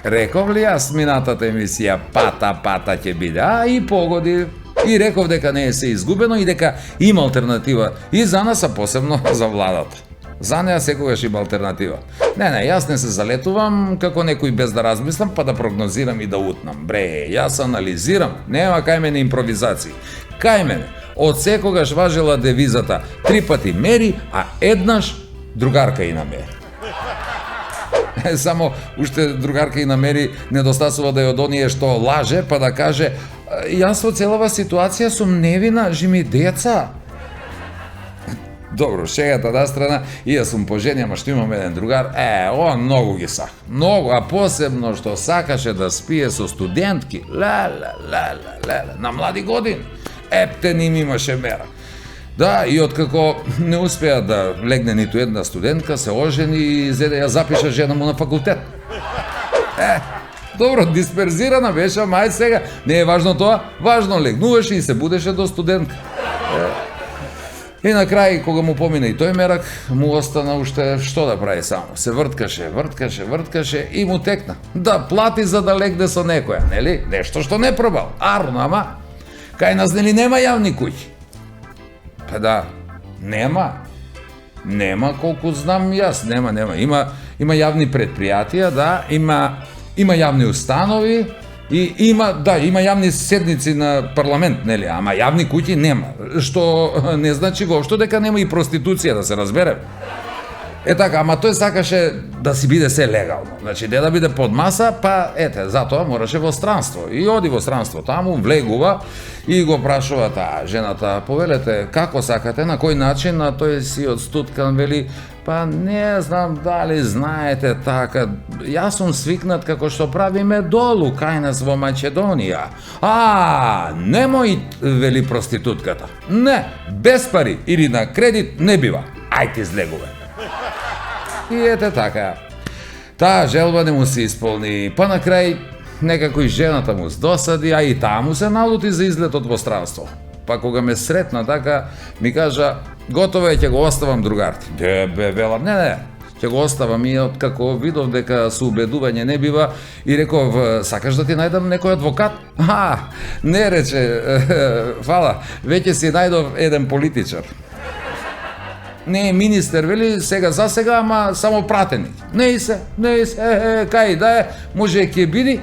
Реков ли јас минатата емисија пата ќе биде, а и погоди. И реков дека не е се изгубено и дека има алтернатива и за нас, а посебно за владата. За неа секогаш има алтернатива. Не, јас не се залетувам како некој без да размислам, па да прогнозирам и да утнам. Бре, јас анализирам, нема кај мене импровизации. Кај мене, од секогаш важела девизата 3 пати мери, а еднаш другарка и намери. Само уште другарка и намери недостасува да е од оние што лаже, па да каже јас во целава ситуација сум невина, жими деца. Добро, шегата на страна, и јас сум пожени, ама што имам еден другар, он многу ги сака. Многу, а посебно што сакаше да спие со студентки. На млади години. Ептен им имаше мера. Да, и откако не успеа да легне ниту една студентка, се ожени и зеде ја запиша жена му на факултет. Добро, дисперзирана беше, ама ај сега, не е важно тоа, важно легнуваше и се будеше до студентка. И на крај, кога му помина и тој мерак, му остана уште што да прави само. Се врткаше и му текна. Да плати за да легне со некоја, нели? Нешто што не пробал. Арно, ама кај нас нели нема јавни куќи? Па да, нема. Нема колку знам јас, нема. Има јавни предпријатија, да, има јавни установи и има јавни седници на парламент, нели, ама јавни куќи нема, што не значи воопшто дека нема и проституција, да се разбере. Така, ама тој сакаше да си биде се легално. Значи, не да биде под маса, па затоа мораше во странство. И оди во странство таму, влегува и го прашува жената, повелете, како сакате, на кој начин, а тој си одстуткан, вели, па не знам дали знаете така, јас сум свикнат како што правиме долу, кај нас во Македонија. Немој, вели проститутката. Не, без пари или на кредит не бива. Ајте излегуве. И така. Таа желба не му се исполни, па на крај некако и жената му здосади, а и таа му се налути за излетот во странство. Па кога ме сретна така, ми кажа, готово е, ќе го оставам другарти. Велам, не, ќе го оставам и откако видов дека со убедување не бива и реков, сакаш да ти најдам некој адвокат? Не, рече, фала, веќе си најдов еден политичар. Не е министер, вели, за сега, ама само пратеник. Не и се, кај да е, може ќе биди,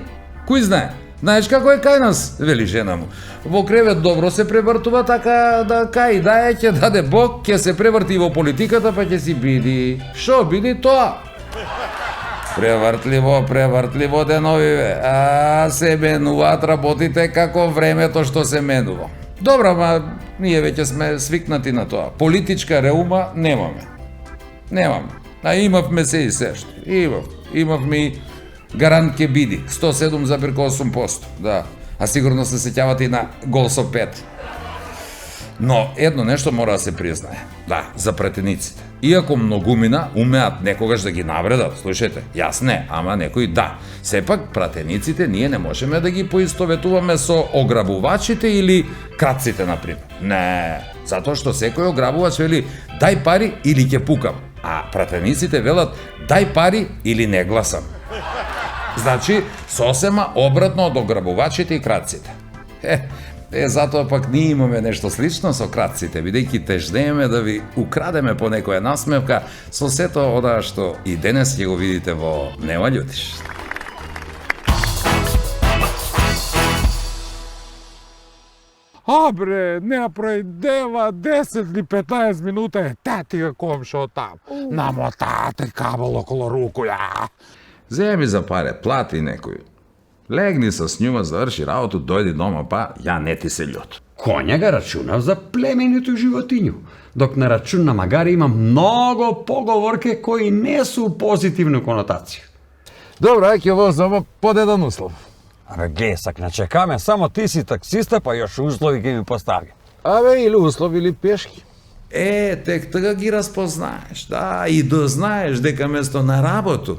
кој знае. Знаеш како е кај нас, вели жена му. Во кревет добро се превртува, така да кај да е, ќе даде Бог, ќе се преврти во политиката, па ќе си биди. Шо биди тоа? Превртливо деновиве. Се менуваат работите како времето што се менува. Добро, ма ние веќе сме свикнати на тоа. Политичка реума немаме. А имавме се и се што. Имавме и гарант ке биди. 107,8%. Да. А сигурно се сеќавате и на гол со 5. Но едно нешто мора да се признае. Да, за пратениците. Иако многумина умеат некогаш да ги навредат, слушајте, јас не, ама некои да. Сепак пратениците ние не можеме да ги поистоветуваме со ограбувачите или крадците, например. Не, затоа што секој ограбувач вели дај пари или ќе пукам, а пратениците велат дај пари или не гласам. Значи, сосема обратно од ограбувачите и крадците. Затоа пак ние имаме нешто слично со крадците, бидејќи тежнееме да ви украдеме по некоја насмевка со сето одаа што и денес ќе го видите во Нема љутиш. Бре, не пројдева 10 или 15 минута, ти га комшо там. Намотате кабел около руку, ја. Земи за паре, плати некој. Легни со њума, заврши работу, дојди дома, па ја не ти се љут. Коња га рачунав за племениту животињу, док на рачун на магари има многу поговорки кои не су позитивна конотација. Добро, ќе возам под еден услов. Гесак, не чекаме, само ти си таксиста, па још услови ги ми постави. Или услови или пешки. Тек така ги распознаеш, да, и дознаеш дека место на работу,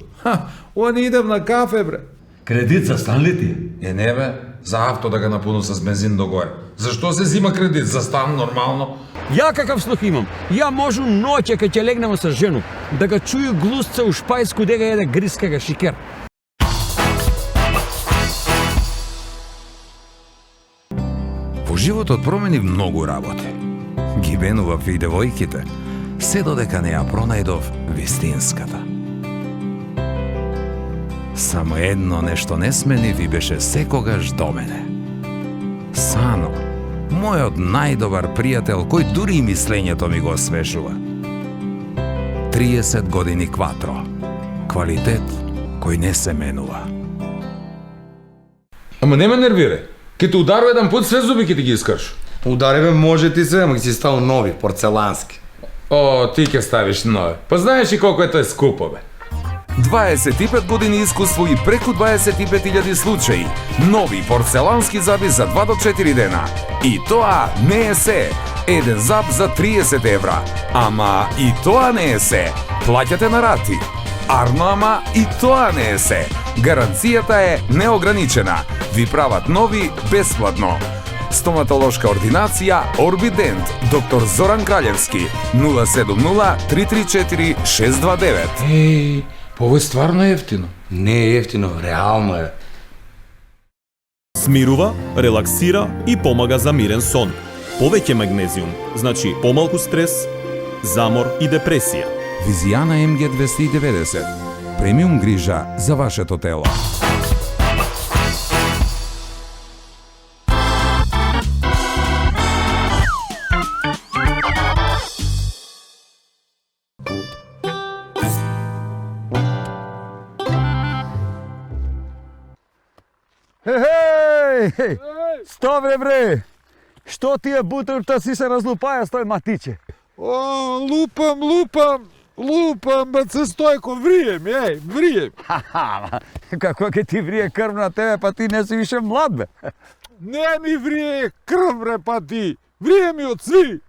они идем на кафе, бре. Кредит за стан ли ти? Не бе, за авто да ga напуну с бензин догоре. Зашто се зима кредит? За стан нормално? Ја какав слух имам. Ја можу ноќе кај ќе легнемо со жену, да га чую глусца у шпајску дека еде гриска га шикер. Во животот промени многу работи. Ги бенував и девојките, се додека не ја пронајдов вистинската. Само едно нешто не сменив и беше секогаш до мене. Сано, мојот најдобар пријател, кој дури и мислењето ми го освежува. 30 години кватро. Квалитет кој не се менува. Ама не ме нервирај. Ке те ударува еден пат, све зуби ке ти ги искрш. Удари може ти се, ама ги си ставил нови, порцелански. О, ти ќе ставиш нови. Па знаеш и колко е тоа скупо, бе. 25 години искуство и преку 25.000 случаи. Нови порцелански заби за 2 до 4 дена. И тоа не е се. Еден заб за 30 евра. Ама и тоа не е се. Плаќате на рати. Арно, ама и тоа не е се. Гаранцијата е неограничена. Ви прават нови бесплатно. Стоматолошка ординација Орбидент, доктор Зоран Краљевски, 070-334-629. Еј, па ово е стварно ефтино. Не е ефтино, реално е. Смирува, релаксира и помага за мирен сон. Повеќе магнезиум, значи помалку стрес, замор и депресија. Визијана МГ 290. Премиум грижа за вашето тело. Хеј! Што бре? Што тие бутурта си се разлупаја с тој матиче? О, лупам, бе, Стојко, врием, врием. Ха-ха, како ќе ти врие крв на тебе, па ти не си више млад, бе. Не ми врие крв, бре, па ти. Врие ми од сви.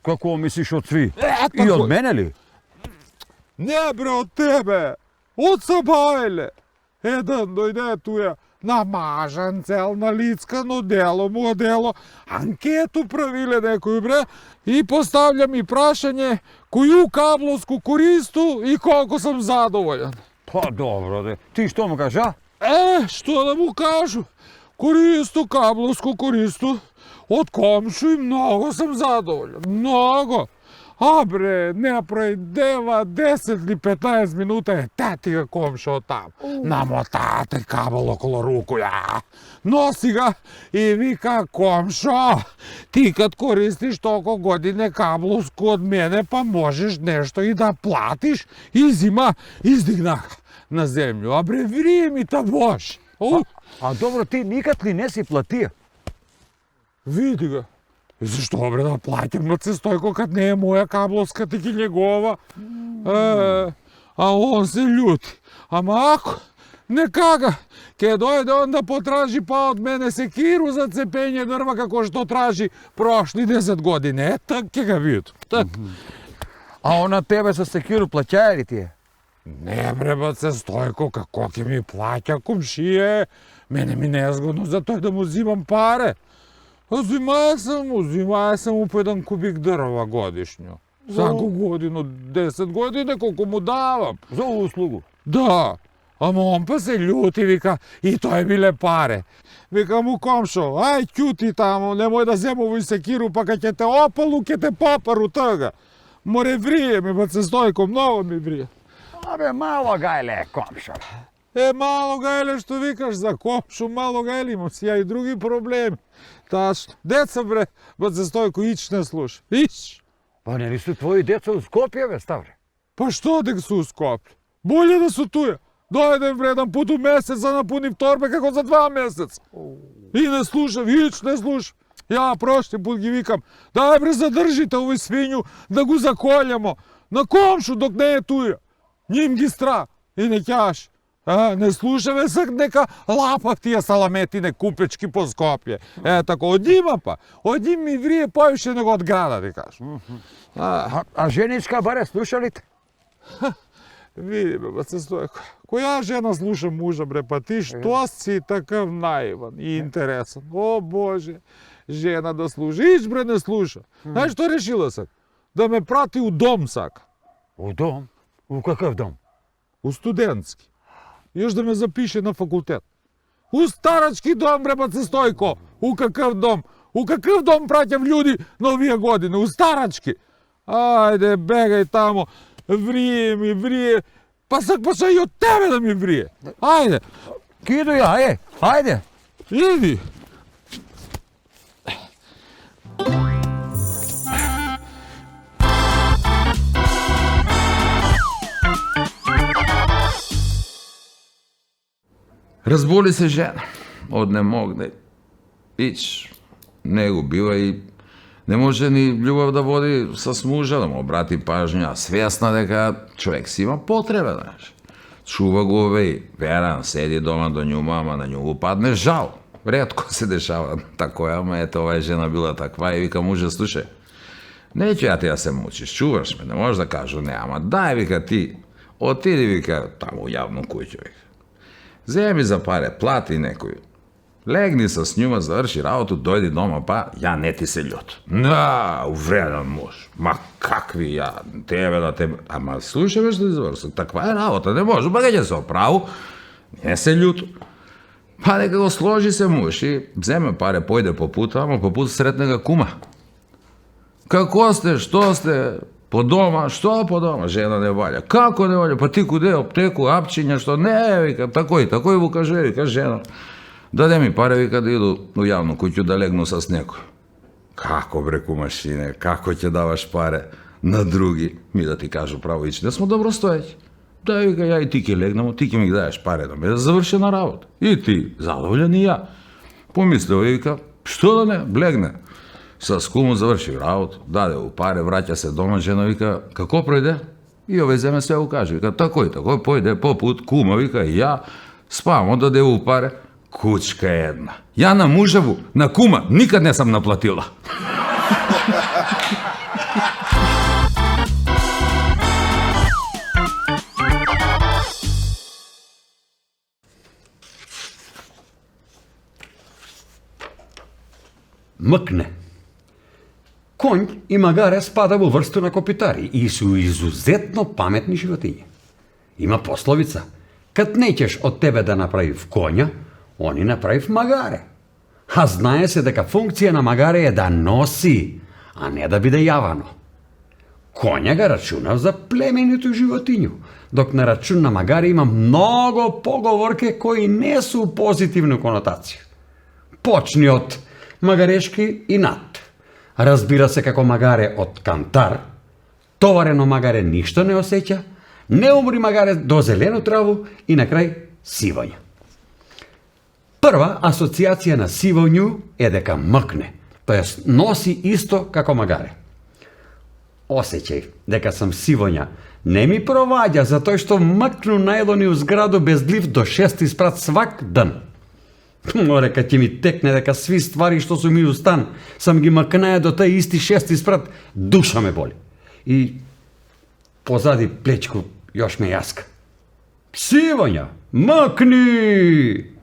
Како мислиш од сви? Така И од мене ли? Не, бре, од тебе. Од Сабајле. Еден дојде туја, намажан цел на лицкано дело му одело, анкету правиле некој, бре, и поставља ми прашање коју кабловску користу и колку сам задоволен. Па добро, де. Ти што му кажа? Што да му кажу? Користу, кабловску користу, од комшу и многу сам задоволен, многу. А бре, не прај 10 или 15 минута е татига комшо там. Намотате кабел около руку, ја. Носи ga и вика, комшо, ти кад користиш толку године кабловску од мене, па можеш нешто и да платиш. И зима, издигнах на земју. А бре, врие ми та Боже. А добро, ти никад ли не си платија? Види ga. И зашто бре да платим на Стојко кад не е моја кабловска, тики негова? А он се љути. Ама ако некага ќе дојде он да потражи па од мене секиру за цепење дрва како што тражи прошли 10 години. Так ќе ga виду. Так. А он на тебе со секиру плаќаја ли тие? Не бре, Стојко, како ќе ми плаќа комшие? Мене ми не е згодно за тој да му зимам паре. Зимаја сам му по еден кубик дрва годишњо. Саку годину, 10 години, колку му давам. За услугу. Да, ама он па се љути, вика, и тој биле паре. Вика му, комшо, ај ќути тамо, немој да земови секиру, па кај ќе те опалу, ќе те попару тага. Море врие ми, Стојко, многу ми врие. Абе, мало гајле, комшо. Мало гајле што викаш за комшу, мало гајле, имам си ја и други проблеми. Тачно. Деца, бре, Стојко, ич не слуша. Ич. Па не ли су твои деца у Скопје, бе, Ставре? Па што дека су у Скопје? Боле да су туја. Дојдем, бре, еден пут у месец, да напунив торбе како за 2 месеца. И не слушав, ич не слушав. Ја прошли пут ги викам, дај бре, задржите овој свињу, да го заколјамо. На комшу док не е туја. Ним ги стра. И не ќаш. Не слушаве сак нека лапав тие саламетине купечки по Скопје. Тако, од има па. Од им ми врие повише него од града, ти кажам. А женичка баре слушали те? Види бе, Стојко, која жена слуша мужа, бре, па ти што си такав наиван и интересен? О, Боже, жена да слуша. Ич, бре, не слуша. Знаеш што решила сак? Да ме прати у дом сак. У дом? У какав дом? У студентски. Još да ме запише на факултет. У старачки дом, бре, Стојко. У какав дом? U kakav dom praćam ljudi novije godine? U starački. Ajde, begaj tamo, vrije mi, vrije. Pa sad i od tebe da mi vrije. Ajde, Idu ja, ajde. idi. Разболи се жена, од не могне иć, не го бива и не може ни љубов да води со мужа, да му обрати пажња, свесна дека човек си има потреба, знаеш. Чува го овеј, веран, седи дома до њума, ама на њу падне жал. Ретко се дешава тако, ама ето оваа жена била таква и вика муже, слушај, неќу ја ти да се мучиш, чуваш ме, не можеш да кажу не, ама дај, вика ти, отиди, вика, таму у јавну куќу, вика. Земи за паре, плати некој. Легни со њума, заврши работу, дојди дома, па ја не ти се љут. На, увреден муж. Ма какви ја, тебе да тебе... Ама слушај бе што ти заврши, таква е работа, не може, па ќе се оправу, не се љут. Па нека го сложи се муж и земе паре, појде по пута, ама по пута сретне га кума. Како сте, што сте? По дома, што по дома? Жена не валја. Како не валја? Па ти куде, аптеку, апчиња, што? Не, вика, такој му каже, вика, жена. Даде ми паре, вика, да иду у јавну куќу да легну со некој. Како, бре, кумашине, како ќе даваш паре на други? Ми да ти кажу право, ич не смо добростојаќи. Да, вика, ја и ти ќе легнемо, ти ќе ми даеш паре да ме да завршена работа. И ти, задоволен и ја. Помислео, вика, што да не, легне. С кумот заврши работа, даде у паре, враќа се дома, жена вика, како пројде? И овој земе се го каже, вика, такој, појде по пут, кума, вика, ја спамо да даде у паре, кучка една. Ја на мужеву, на кума, никад не сам наплатила. Мъкне. Конј и магаре спада во врсту на копитари и су изузетно паметни животиња. Има пословица: кад неќеш од тебе да направив коња, они направив магаре. А знае се дека функција на магаре е да носи, а не да биде јавано. Коња ga рачунав за племенито животињу, док на рачун на магаре има многу поговорки кои не су позитивна конотација. Почни од магарешки и над. Разбира се како магаре од кантар, товарено магаре ништо не осеќа, не умри магаре до зелену траву и на крај сивања. Прва асоциација на сивању е дека мъкне, тоест носи исто како магаре. Осеќај дека сам сивања не ми проваѓа затоа што мъкну најлони у зграду бездлив до 6 спрат свак ден. Море кад ќе ми текне дека сви ствари што су ми у стан сам ги макнаја до тај исти 6 спрат, душа ме боли. И позади плечко још ме јаска. Сивања, мъкни!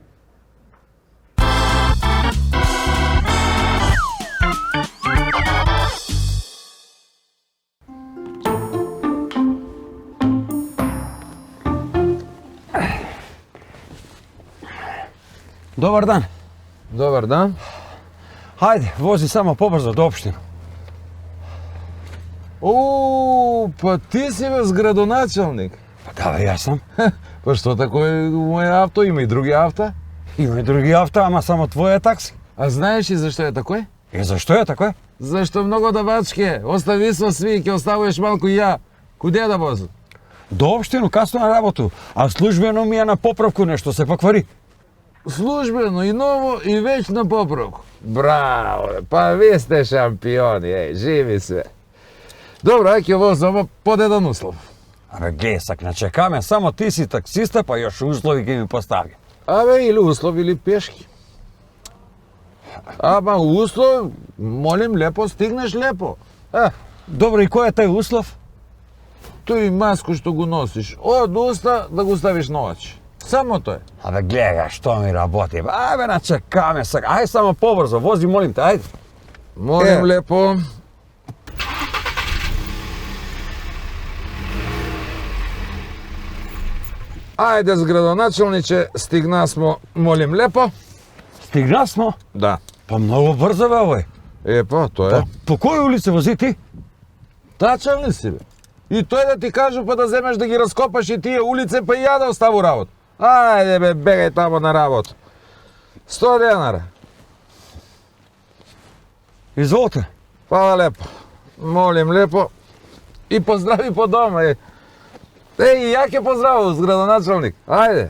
Добар дан. Добар дан. Хајде, вози само побрзо до општина. О, па ти си бе градоначалник. Па да, бе, јас сам. Па што такој у моје авто, има и други авта? Има и други авто, ама само твоја такси. А знаеш ли зашто е такој? И зашто е така? Зашто многу давачке, остави со сви, ќе оставуваш малку и ја. Куде да возам? До општину, касно на работу, а службено ми е на поправку нешто се поквари. Службено и ново и веќе на поправку. Браво, бе, па ви сте шампиони, живи се. Добро, ај ќе возам под еден услов. Абе, глеј, сак начекаме, само ти си таксиста, па још услови ќе ми постави. Абе, или услов, или пешки. Ама услов, молим лепо, стигнеш лепо. Добро, и кој е тај услов? Тој маску што го носиш, од уста да го ставиш на очи. Само тој. Абе, гледа, што ми работи. Абе, начекаме сега. Ајде само побрзо, вози, молим те, ајде. Молим лепо. Ајде, градоначалниче, стигна смо, молим лепо. Стигна смо. Да. Па много бързо, бе, овој. Па, тоа е. По која улица вози ти? Тачан ли си, бе? И тој да ти кажу, па да земеш да ги раскопаш и тие улице, па и ја да оставу работа. Ајде, бе, бегај тамо на работа. 100 денара. Изволте. Фала лепо. Молим лепо. И поздрави по дома, е. И ја ќе поздравам, градоначалник. Ајде.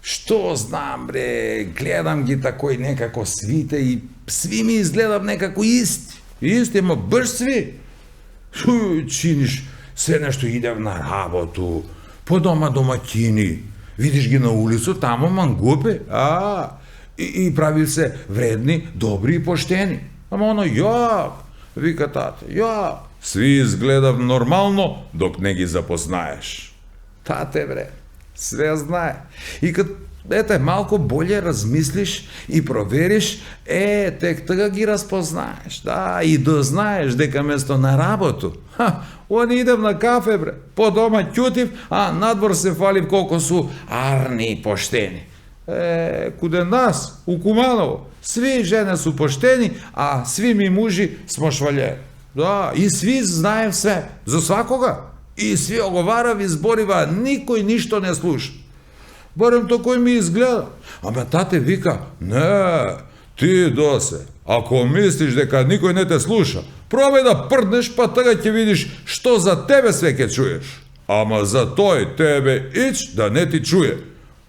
Што знам, бре, гледам ги такој некако свите и сви ми изгледам некако исти. Исти, ама баш сви. Чиниш се нешто, идев на работу, по дома домакини, видиш ги на улицу, тамо мангупе, и прави се вредни, добри и поштени. Ама оно, јак, вика тате, јак. Сви изгледав нормално, док не ги запознаеш. Тате, бре, све знае. И кад малко болje размислиш и провериш, тек тога ги разпознаеш. Да, и дознаеш дека место на работу. Они идем на кафе, бре, по дома ќутив, а надвор се фалив колко су арни и поштени. Куде нас, у Куманово, сви жене су поштени, а сви ми мужи смо швалјери. Да, и сви знаем све, за свакога. И сви оговарав и зборива, никој ништо не слуша. Барем тој ми изгледа. Ама тате вика, не, ти досе, ако мислиш дека никој не те слуша, пробај да прднеш, па тога ќе видиш што за тебе све ќе чуеш. Ама за тој тебе ич да не ти чуе.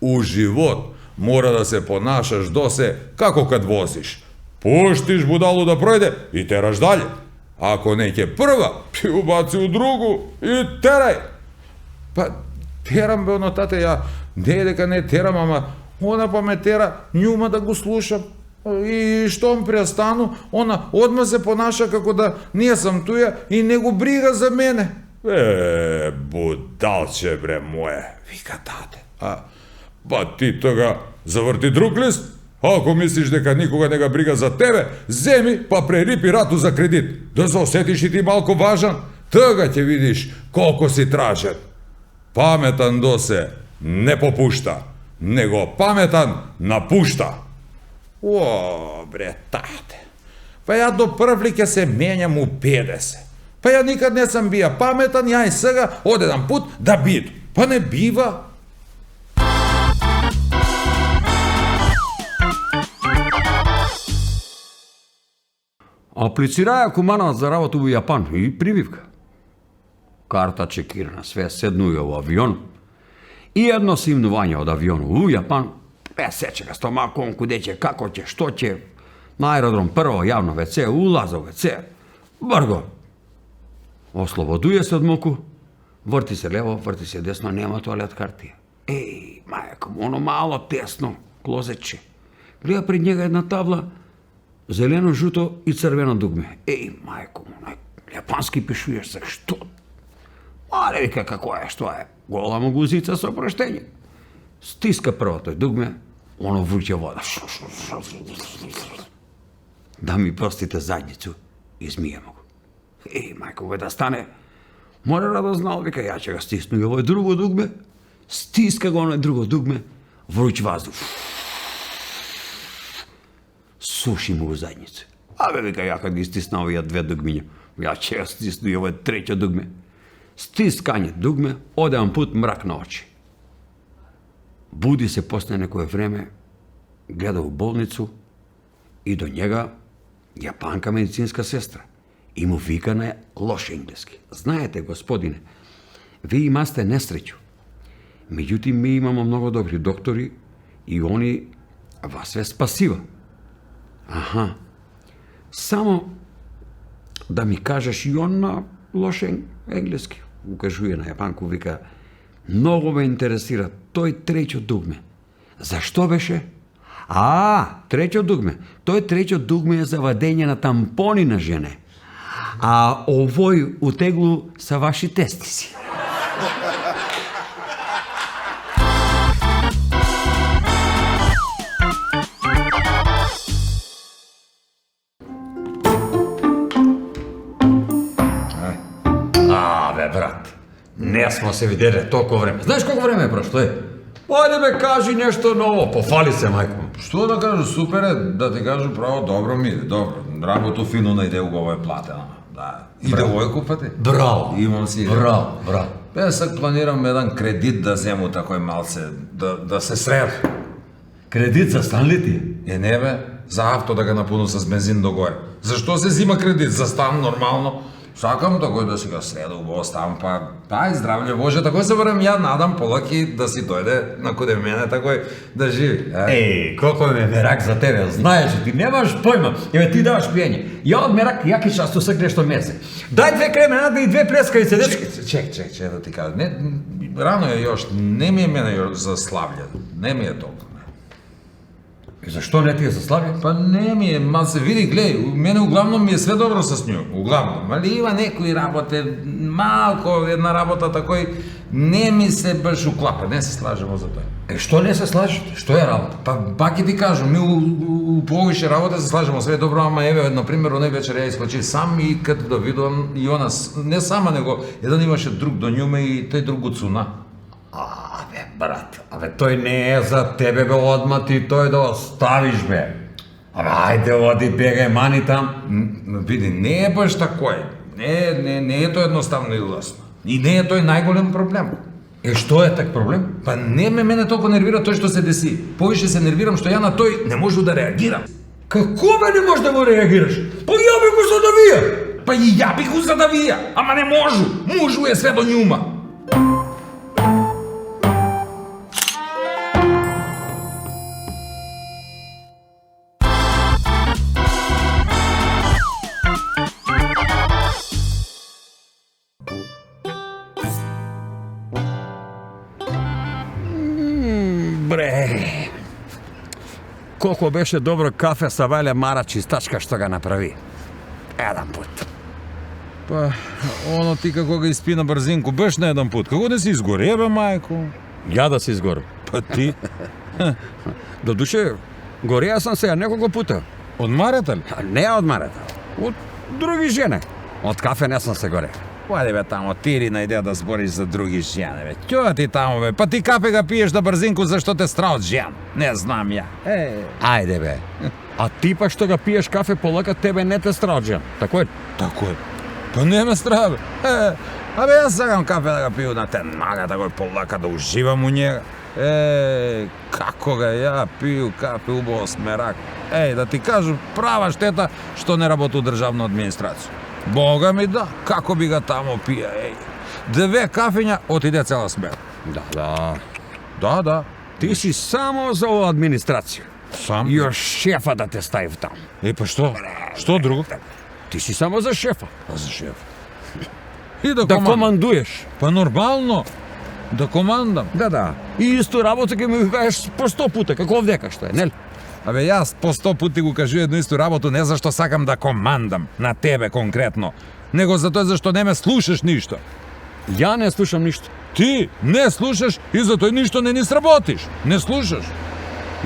У живот мора да се понашаш досе како кад возиш. Пуштиш будалу да пројде и тераш далje. Ако не ќе прва, ти убаци у другу и терај. Па, терам бе оно тате, ја не е дека не терам, ама она па ме тера њума да го слушам. И штом престану, она одма се понаша како да ние сам туја и не го брига за мене. Будалче бре моje, вика тате. Па ти тога заврти друг лист. Ако мислиш дека никога не га брига за тебе, земи па прерипи рату за кредит. Да се осетиш и ти малко важан, тога ќе видиш колко си тражен. Паметан досе не попушта, него паметан напушта. О, бре, тате. Па ја до првли ќе се менјам у 50. Па ја никад не сам бија паметан, ја и сега одедам пут да биду. Па не бива. Аплицираја Куманов за работа во Јапан и прививка. Карта чекирана, све седнуја во авион. И едно симнување од авиону у Јапан, сече га стомаком, куде ќе, како ќе, што ќе, на аеродром прво јавно ВЦ, улаза во ВЦ, брго. Ослободуе се од муку, врти се лево, врти се десно, нема тоалет картија. Мајко, оно мало тесно клозетче. Гледа пред njega една табла, зелено, жуто и црвено дугме. Мајко, јапански пишујеш се, што? Аре, вика, како е, што е? Голема гузица со опроштење. Стиска прво тој дугме, оно вруче вода. Да ми простите задницу, измијемо го. Мајко, ве да стане, мора да знал, вика, ја ќе га стисну и овој друго дугме, стиска го оној друго дугме, вруќ ваздух. Суши му во задница. Вика, ја кад ги стисна овие две дугмиња, ја ќе ја стисну и овој треќо дугме. Стискање дугме, одеам пут мрак на очи. Буди се после некое време, гледа у болницу и до njega јапанка медицинска сестра и му вика на лош енглески. Знаете, господине, ви имасте несреќу. Меѓутим, ми имамо много добри доктори и они вас све спасива. Само да ми кажеш и он на лош енглески. Укажуе на јапанку, вика, много ме интересира тој треќо дугме. Зашто беше? Треќо дугме. Тој треќо дугме е за вадење на тампони на жене. А овој утеглу са ваши тестиси. Абе, брат, не смо се видели толкова време. Знаеш колко време е прошло, е? Ојде бе, кажи нешто ново, пофали се, мајко. Што да кажу, супер е, да ти кажу право, добро ми е, добро. Работу фино најде, угово е платено. Да. И девојку пати? Браво. Имам си. Браво, браво. Бе, сак планирам еден кредит да зему такој малце, да се сред. Кредит за стан ли ти? Не бе, за авто да ga напуну с бензин догоре. Зашто се зима кредит? За стан нормално. Сакам такој да си го среда убаво стан, па и здравле Боже, такој се барам ја надам полаки да си дојде на куде мене такој да живи. Колко ме мерак за тебе, знаеш, ти немаш појма, ти даваш пиење. Ја од мерак, ја ки часто сак нешто месе. Дај 2 кременада и 2 плескавици, дечки. Чек, да ти кажа. Не, рано е још, не ми е мене још за славље, не ми е толку. Зашто не ти е за славје? Па не ми е, ма се види, глеј, мене углавном ми е све добро с нју, углавном. Али има некои работе, малко една работа такој, не ми се баш уклапа, не се слажемо за тоа. Што не се слажете? Што е работа? Па баки ти кажу, ми у повише работа се слажемо све добро, ама еве, например, оној вечер ја искочи сам и като да видам и она, не сама, него, еден имаше друг до њуме и тој друг го цуна. Абе, брат, тој не е за тебе, бе, одма ти тој да оставиш, бе. Абе, ајде, оди, бегај, мани там. Види, не е баш такој. Не е тоа едноставно и лесно. И не е тој најголем проблем. Што е так проблем? Па не мене толку нервира тој што се деси. Повише се нервирам што ја на тој не можу да реагирам. Како бе не можеш да го реагираш? Па ја би го задавија. Па и ја би го задавија, ама не можу. Можу е све до њума. Бре, колко беше добро кафе са Валя Мара чистачка што ga направи. Еден пут. Па, оно ти како го испи на брзинку, беш на еден пут. Како да си изгоре, бе, мајко? Ја да се изгорам. Па ти? До душе, гореја сам сега неколку пута. Од Марата ли? Не од Марата, од други жени. Од кафе не сам се горе. Појде бе тамо, тири на идеја да збориш за други жени, бе. Ќоја ти тамо, бе? Па ти кафе ga пиеш на брзинку зашто те страх од жен. Не знам ја. Ајде бе. А ти па што ga пиеш кафе полака, тебе не те страх жен. Тако е? Тако е. Па не ме страх, бе. Абе, јас сакам кафе да ga пију на тен мага, такој полака, да уживам у njega. Како ga ја пију кафе убаво с мерак. Да ти кажу, права штета што не работи у државна администрација. Бога ми да, како би ga тамо пија, 2 кафења, отиде цела смена. Да. Ти си само за оваа администрација. Сам? Још шефа да те стави там. Па што? Што друго? Ти си само за шефа. За шеф. И да командуеш. Па нормално. Да командам. Да. И исто работа ке ми кажеш по 100 пута, како овдека што е, нели? Абе, јас по 100 пути го кажу едно исто работу, не зашто сакам да командам на тебе конкретно, него затоа зашто не ме слушаш ништо. Ја не слушам ништо. Ти не слушаш и затоа ништо не ни сработиш. Не слушаш.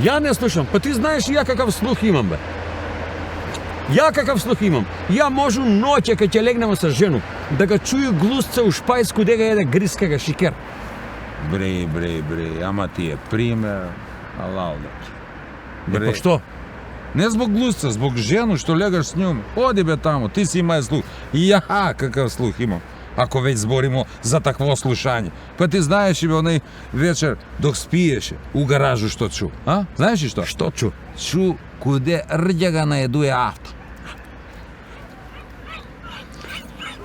Ја не слушам, па ти знаеш ја какав слух имам, бе. Ја какав слух имам. Ја можу ноќе кога ќе легнеме со жену да ga чую глусца у шпајску дека еде гриска шикер. Бре, ама ти е пример, алал да ти. Па што? Не због глусца, због жену што легаш с њом. Оди бе тамо, ти си имај слух. И ја какав слух имам. Ако веќе зборимо за такво слушање. Па ти знаеш и бе онај вечер док спиеше у гаражу што чу, а? Знаеш ли што? Што чу? Чу куде рѓа ga наедуе авто.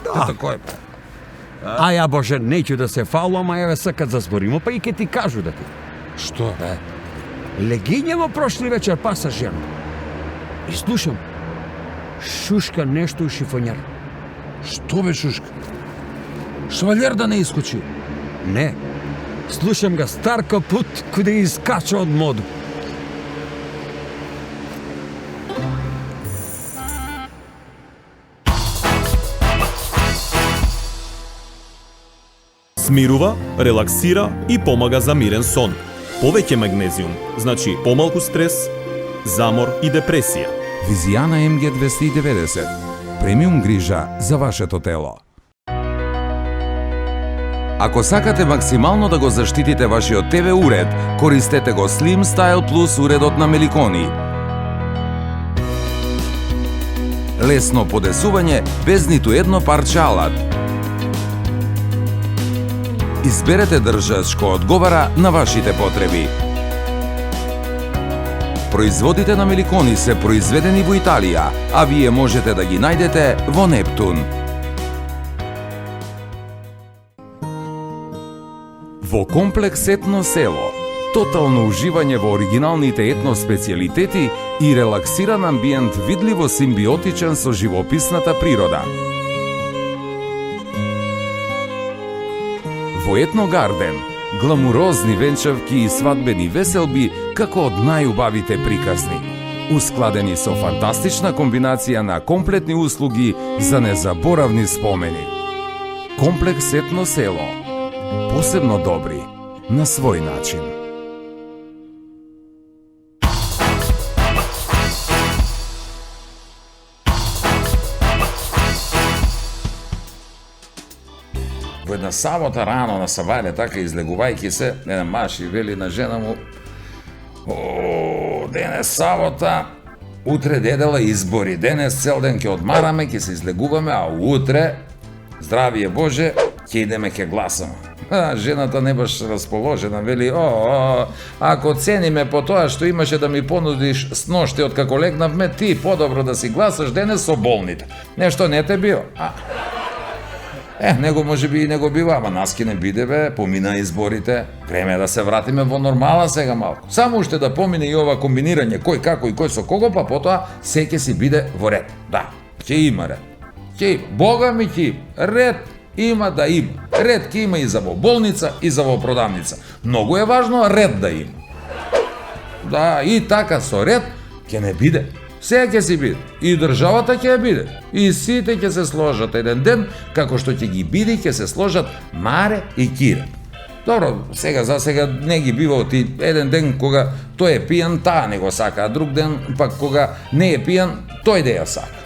Да. Такој бе. А ја Боже, неќу да се фалувам, а еве сакат да зборимо, па и ке ти кажу да ти. Што? Легињево прошли вечер паса жена. И слушам, шушка нешто у шифонјар. Што бе шушка? Швалер да не искочи? Не, слушам ga стар капут куде искача од моду. Смирува, релаксира и помага за мирен сон. Повеќе магнезиум, значи помалку стрес, замор и депресија. Визијана МГ 290. Премиум грижа за вашето тело. Ако сакате максимално да го заштитите вашиот ТВ уред, користете го Slim Style Plus уредот на Меликони. Лесно подесување без ниту едно парче алат. Изберете држач кој одговара на вашите потреби. Производите на Меликони се произведени во Италија, а вие можете да ги најдете во Нептун. Во комплекс Етно село, тотално уживање во оригиналните етно специјалитети и релаксиран амбиент видливо симбиотичен со живописната природа. Во Етно Гарден, гламурозни венчавки и свадбени веселби како од најубавите приказни, ускладени со фантастична комбинација на комплетни услуги за незаборавни спомени. Комплекс Етно село, посебно добри на свој начин. Во една сабота рано на савање, така излегувајќи се, еден маж и вели на жена му: "О, денес сабота, утре дедела избори, денес цел ден ќе одмараме, ќе се излегуваме, а утре, здравие Боже, ќе идеме ќе гласаме." Жената не баш расположена, вели: ако цениме по тоа што имаше да ми понудиш сношти од како легнавме, ти подобро да си гласаш денес со болните. Нешто не те био. Него може би и не го бива, ама нас ке не биде, бе, помина изборите, време е да се вратиме во нормала сега малку. Само уште да помине и ова комбинирање кој како и кој со кого, па потоа се ќе си биде во ред. Да, ќе има ред. Ќе има, Бога ми ќе има. Ред има да има. Ред ќе има и за во болница и за во продавница. Многу е важно ред да има. Да, и така со ред ќе не биде. Се ќе си биде. И државата ќе биде. И сите ќе се сложат еден ден, како што ќе ги биде, ќе се сложат Маре и Кире. Добро, сега за сега не ги бива оти еден ден кога тој е пијан, таа не го сака, а друг ден пак кога не е пијан, тој да ја сака.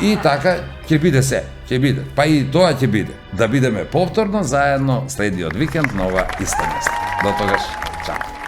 И така ќе биде се, ќе биде. Па и тоа ќе биде. Да бидеме повторно заедно следниот викенд на ова иста место. До тогаш, чао.